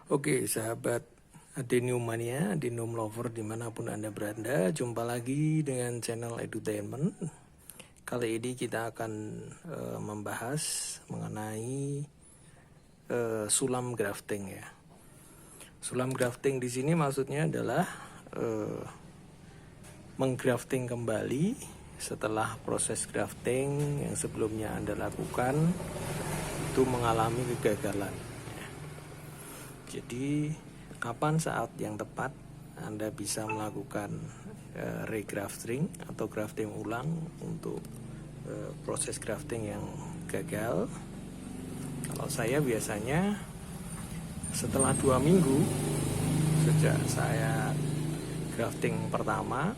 Oke, sahabat Adeneumania, Adeneum Lover dimanapun Anda berada, jumpa lagi dengan channel Edutainment. Kali ini kita akan membahas mengenai sulam grafting ya. Sulam grafting di sini maksudnya adalah menggrafting kembali setelah proses grafting yang sebelumnya Anda lakukan itu mengalami kegagalan. Jadi kapan saat yang tepat Anda bisa melakukan regrafting atau grafting ulang untuk proses grafting yang gagal? Kalau saya biasanya setelah 2 minggu sejak saya grafting pertama,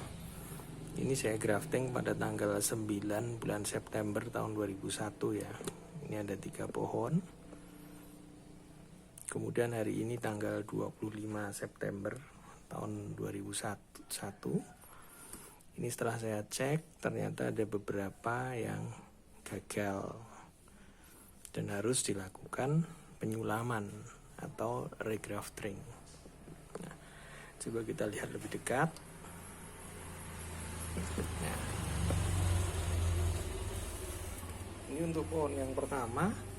ini saya grafting pada tanggal 9 bulan September tahun 2001 ya. Ini ada 3 pohon. Kemudian hari ini tanggal 25 September tahun 2001. Ini setelah saya cek ternyata ada beberapa yang gagal dan harus dilakukan penyulaman atau regrafting. Nah, coba kita lihat lebih dekat. Nah, ini untuk pohon yang pertama.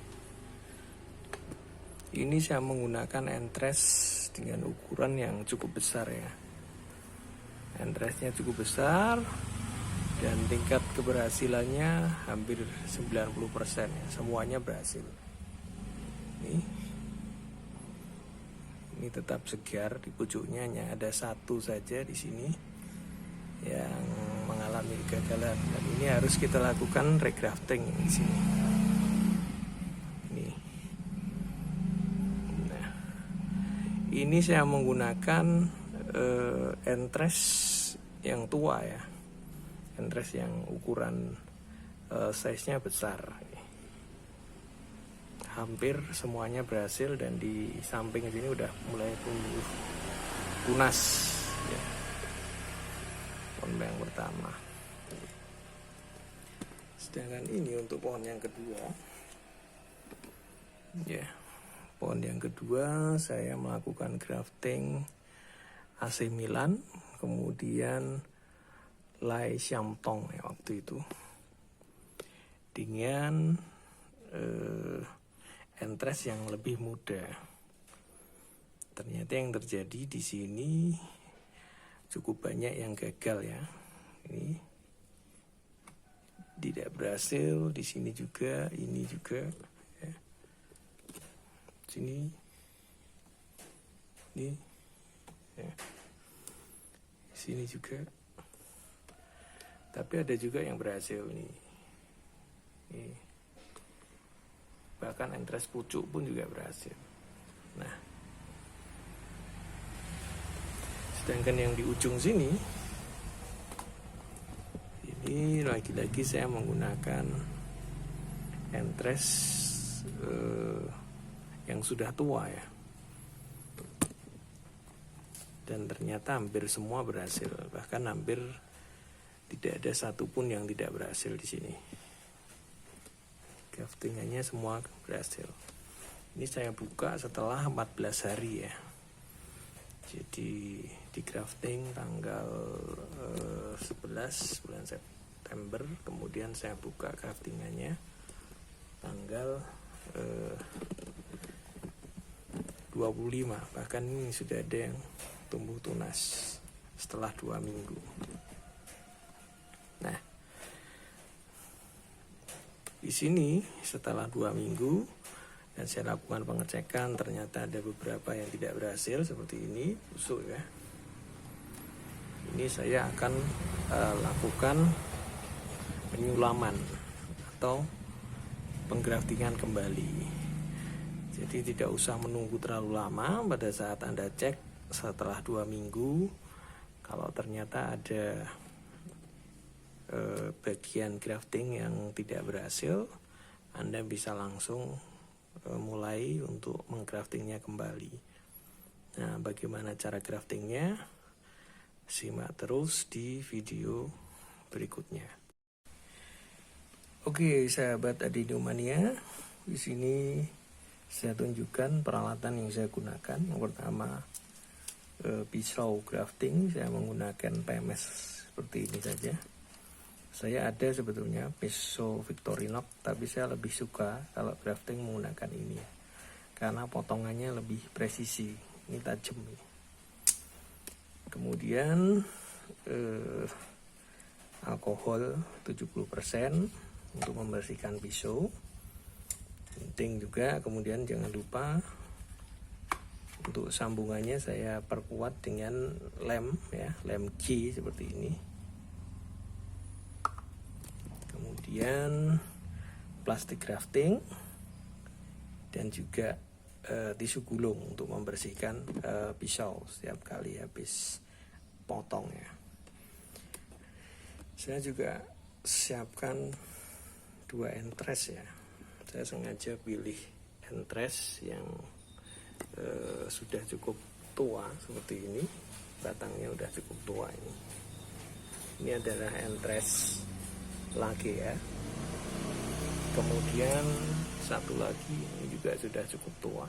Ini saya menggunakan entres dengan ukuran yang cukup besar ya. Entresnya cukup besar dan tingkat keberhasilannya hampir 90% ya. Semuanya berhasil. Ini tetap segar, di pucuknya hanya ada satu saja di sini yang mengalami kegagalan. Dan ini harus kita lakukan regrafting di sini. Ini saya menggunakan entres yang tua ya, entres yang ukuran size-nya besar. Hampir semuanya berhasil dan di samping sini udah mulai tumbuh tunas ya. Pohon yang pertama. Sedangkan ini untuk pohon yang kedua ya. Pohon yang kedua saya melakukan grafting AC Milan, kemudian Lai Xiangtong ya waktu itu, dengan entres yang lebih muda. Ternyata yang terjadi di sini cukup banyak yang gagal ya. Ini tidak berhasil, di sini juga, ini juga. Sini, ini, ya. Sini juga. Tapi ada juga yang berhasil nih. Ini. Bahkan entres pucuk pun juga berhasil. Nah, sedangkan yang di ujung sini, ini lagi-lagi saya menggunakan entres yang sudah tua ya, dan ternyata hampir semua berhasil, bahkan hampir tidak ada satupun yang tidak berhasil di sini. Graftingannya semua berhasil. Ini saya buka setelah 14 hari ya, jadi di grafting tanggal 11 bulan September, kemudian saya buka graftingannya tanggal 25, bahkan ini sudah ada yang tumbuh tunas setelah 2 minggu. Nah, di sini setelah 2 minggu dan saya lakukan pengecekan, ternyata ada beberapa yang tidak berhasil seperti ini, busuk ya. Ini saya akan lakukan penyulaman atau penggraftingan kembali. Jadi tidak usah menunggu terlalu lama. Pada saat Anda cek setelah 2 minggu, kalau ternyata ada bagian grafting yang tidak berhasil, Anda bisa langsung mulai untuk menggraftingnya kembali. Nah, bagaimana cara graftingnya? Simak terus di video berikutnya. Oke, sahabat Adeneumania, di sini Saya tunjukkan peralatan yang saya gunakan. Yang pertama, pisau grafting. Saya menggunakan PMS seperti ini saja. Saya ada sebetulnya pisau Victorinox, tapi saya lebih suka kalau grafting menggunakan ini ya, karena potongannya lebih presisi, ini tajam. Kemudian alkohol 70% untuk membersihkan pisau, penting juga. Kemudian jangan lupa untuk sambungannya saya perkuat dengan lem ya, lem G seperti ini. Kemudian plastik grafting dan juga tisu gulung untuk membersihkan pisau setiap kali habis potong ya. Saya juga siapkan 2 entres ya. Saya sengaja pilih entres yang sudah cukup tua seperti ini, batangnya udah cukup tua ini. Ini adalah entres lagi ya. Kemudian satu lagi ini juga sudah cukup tua.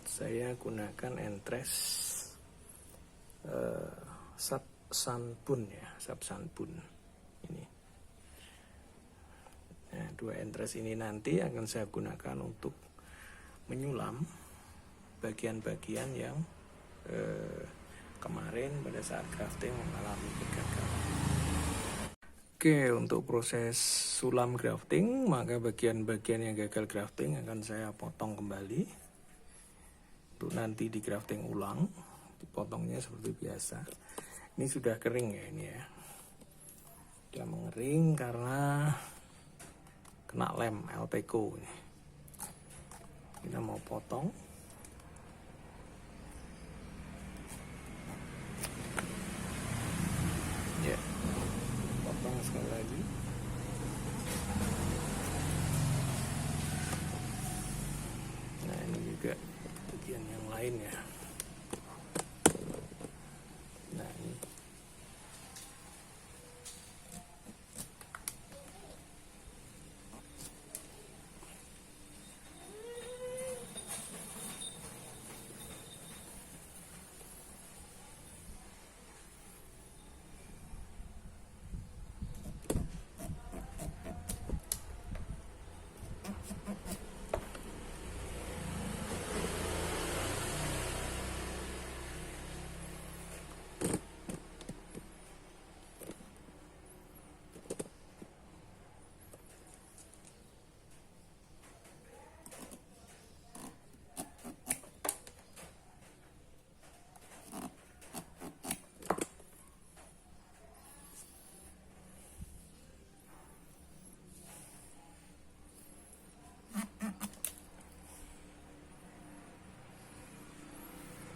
Saya gunakan entres Sabsanbun ya, Sabsanbun ini. Nah, 2 entres ini nanti akan saya gunakan untuk menyulam bagian-bagian yang kemarin pada saat grafting mengalami kegagalan. Oke, untuk proses sulam grafting, maka bagian-bagian yang gagal grafting akan saya potong kembali untuk nanti di grafting ulang. Dipotongnya seperti biasa. Ini sudah kering ya, ini ya, sudah mengering karena kena lem LPCO ini. Kita mau potong. Ya, potong sekali lagi. Nah, ini juga bagian yang lain ya. Nah, ini.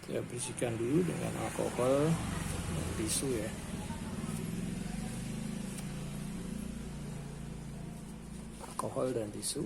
Saya bersihkan dulu dengan alkohol dan tisu ya. Alkohol dan tisu.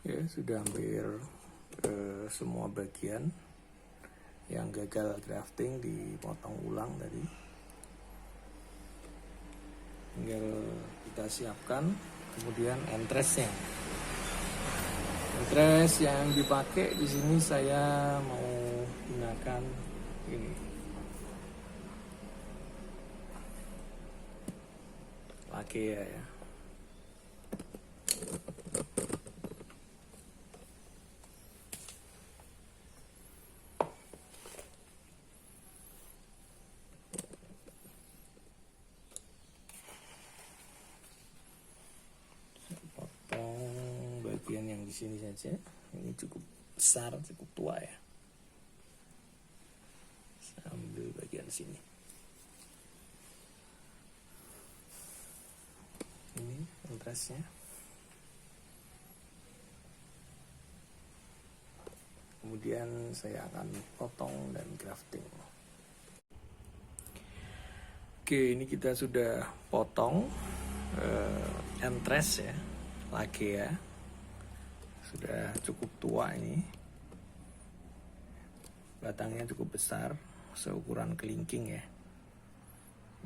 Ya, sudah hampir semua bagian yang gagal grafting dipotong ulang tadi. Tinggal kita siapkan. Kemudian entresnya. Entres yang dipakai di sini saya mau gunakan ini. Lakea ya. Bagian yang di sini saja, ini cukup besar, cukup tua ya. di sini. Ini entrasnya. Kemudian saya akan potong dan grafting. Oke, ini kita sudah potong entres ya, lagea. Sudah cukup tua ini. Batangnya cukup besar, seukuran kelingking ya.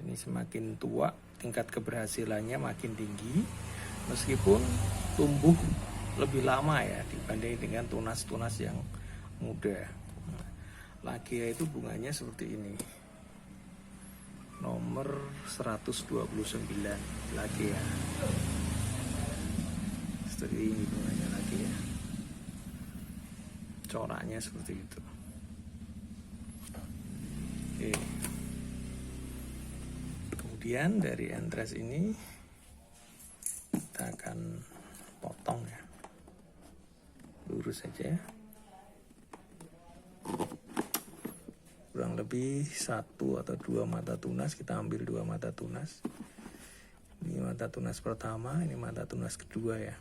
Ini semakin tua, tingkat keberhasilannya makin tinggi, meskipun tumbuh lebih lama ya dibanding dengan tunas-tunas yang muda. Nah, lagea itu bunganya seperti ini. Nomor 129 lagea. Seperti ini bunganya lagea. Coraknya seperti itu. Oke. Kemudian dari entres ini kita akan potong ya, lurus saja, kurang lebih 1 atau 2 mata tunas. Kita ambil 2 mata tunas. Ini mata tunas pertama, ini mata tunas kedua ya,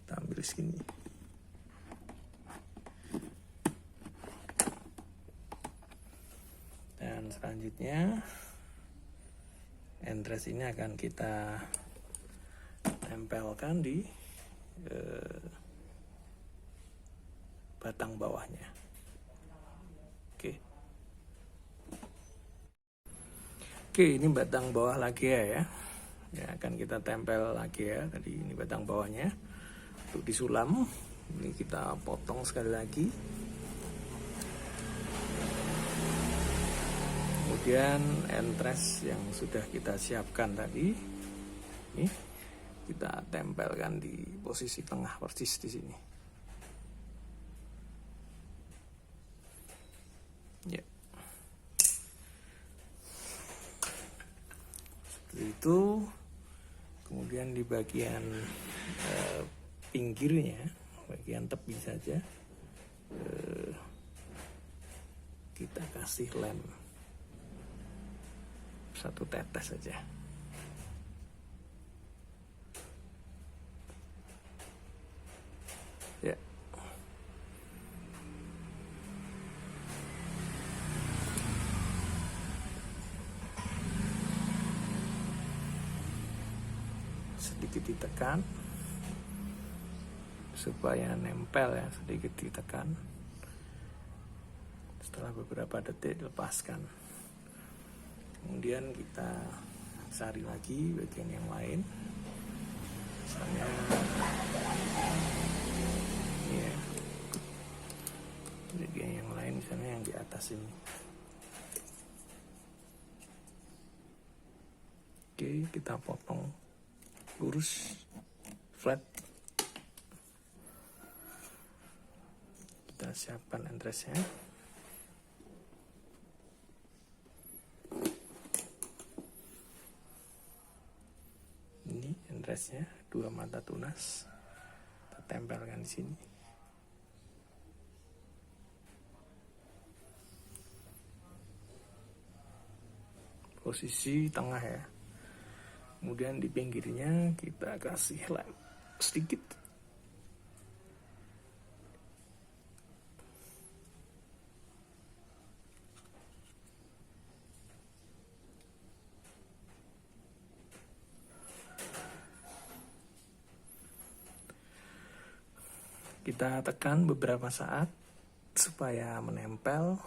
kita ambil sini. Dan selanjutnya entres ini akan kita tempelkan di batang bawahnya. Oke, ini batang bawah lagea ya. Ya, akan kita tempel lagea tadi, ini batang bawahnya. Untuk disulam, ini kita potong sekali lagi. Kemudian entres yang sudah kita siapkan tadi, ini kita tempelkan di posisi tengah persis di sini. Ya. Seperti itu. Kemudian di bagian pinggirnya, bagian tepi saja, kita kasih lem 1 tetes saja. Ya. Sedikit ditekan supaya nempel ya, sedikit ditekan. Setelah beberapa detik lepaskan. Kemudian kita cari lagi bagian yang lain. Misalnya ya, bagian yang lain misalnya yang di atas ini. Oke, kita potong lurus, flat. Kita siapkan entresnya. Ini entresnya, 2 mata tunas. Kita tempelkan di sini. Posisi tengah ya. Kemudian di pinggirnya kita kasih lem sedikit. Kita tekan beberapa saat supaya menempel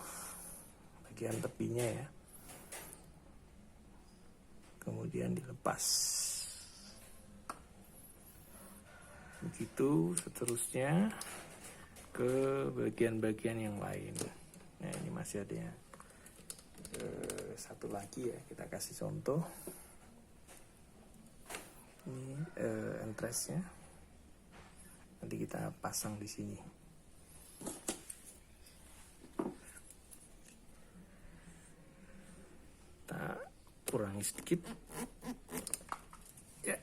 bagian tepinya ya. Kemudian dilepas. Begitu seterusnya ke bagian-bagian yang lain. Nah, ini masih ada yang satu lagi ya, kita kasih contoh. Ini entresnya. Nanti kita pasang di sini. Kita kurangi sedikit. Ya.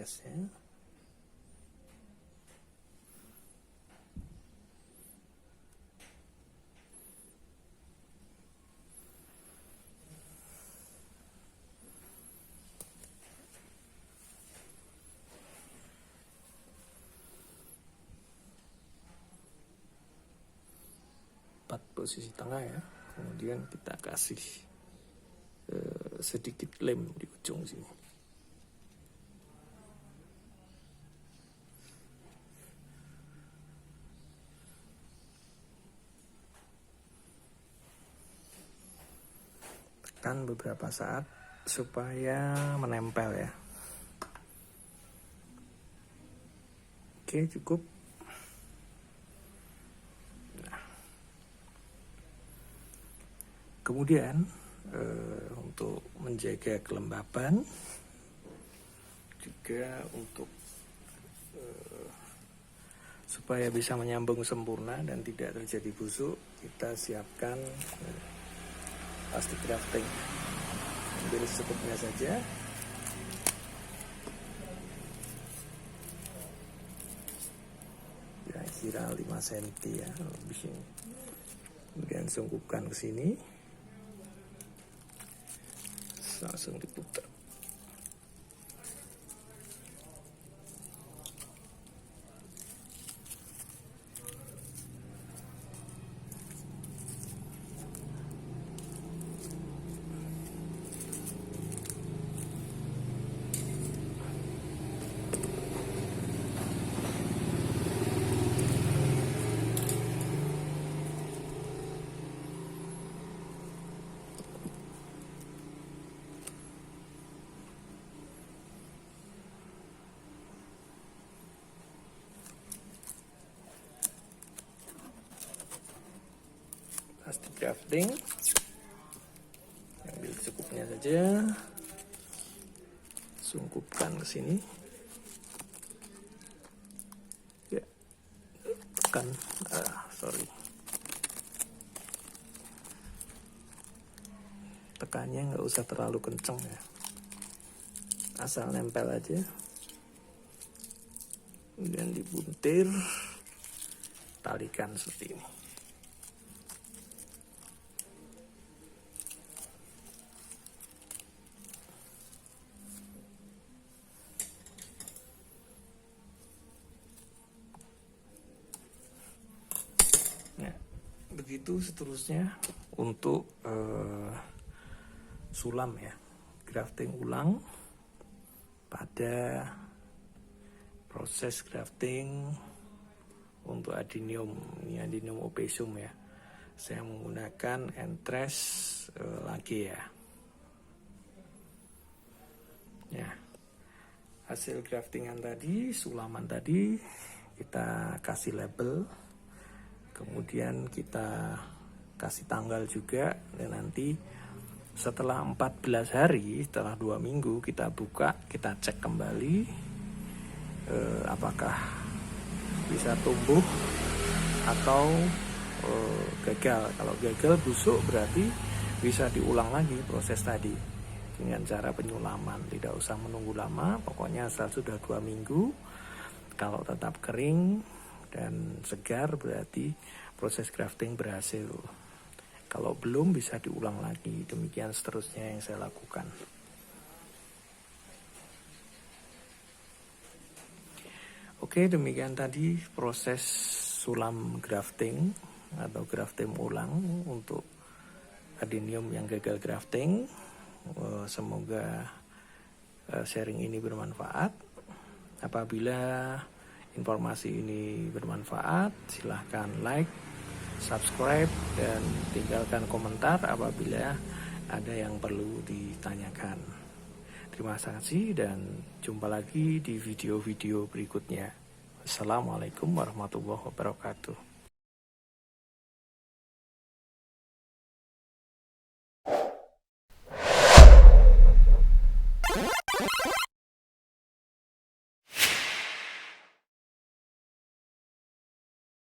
prosesnya. Posisi tengah ya, kemudian kita kasih sedikit lem di ujung sini. Tekan beberapa saat supaya menempel ya. Oke, cukup. Kemudian untuk menjaga kelembapan, juga untuk supaya bisa menyambung sempurna dan tidak terjadi busuk, kita siapkan plastik grafting. Ambil secukupnya saja. Kira-kira 5 cm ya, lebih ini. Kemudian sungkupkan ke sini. Langsung diputar. Plastik grafting, ambil secukupnya saja, sungkupkan ke sini, ya, tekan, tekannya nggak usah terlalu kenceng ya, asal nempel aja, kemudian dibuntir, talikan seperti ini. Begitu seterusnya untuk sulam ya, grafting ulang pada proses grafting untuk adenium, ini adenium obesum ya. Saya menggunakan entres lagi ya. Ya, hasil graftingan tadi, sulaman tadi kita kasih label. Kemudian kita kasih tanggal juga, dan nanti setelah 14 hari, setelah 2 minggu kita buka, kita cek kembali apakah bisa tumbuh atau gagal. Kalau gagal, busuk, berarti bisa diulang lagi proses tadi dengan cara penyulaman. Tidak usah menunggu lama, pokoknya asal sudah 2 minggu. Kalau tetap kering dan segar, berarti proses grafting berhasil. Kalau belum, bisa diulang lagi. Demikian seterusnya yang saya lakukan. Oke, demikian tadi proses sulam grafting atau grafting ulang untuk adenium yang gagal grafting. Semoga sharing ini bermanfaat. Apabila informasi ini bermanfaat, silahkan like, subscribe, dan tinggalkan komentar apabila ada yang perlu ditanyakan. Terima kasih dan jumpa lagi di video-video berikutnya. Assalamualaikum warahmatullahi wabarakatuh.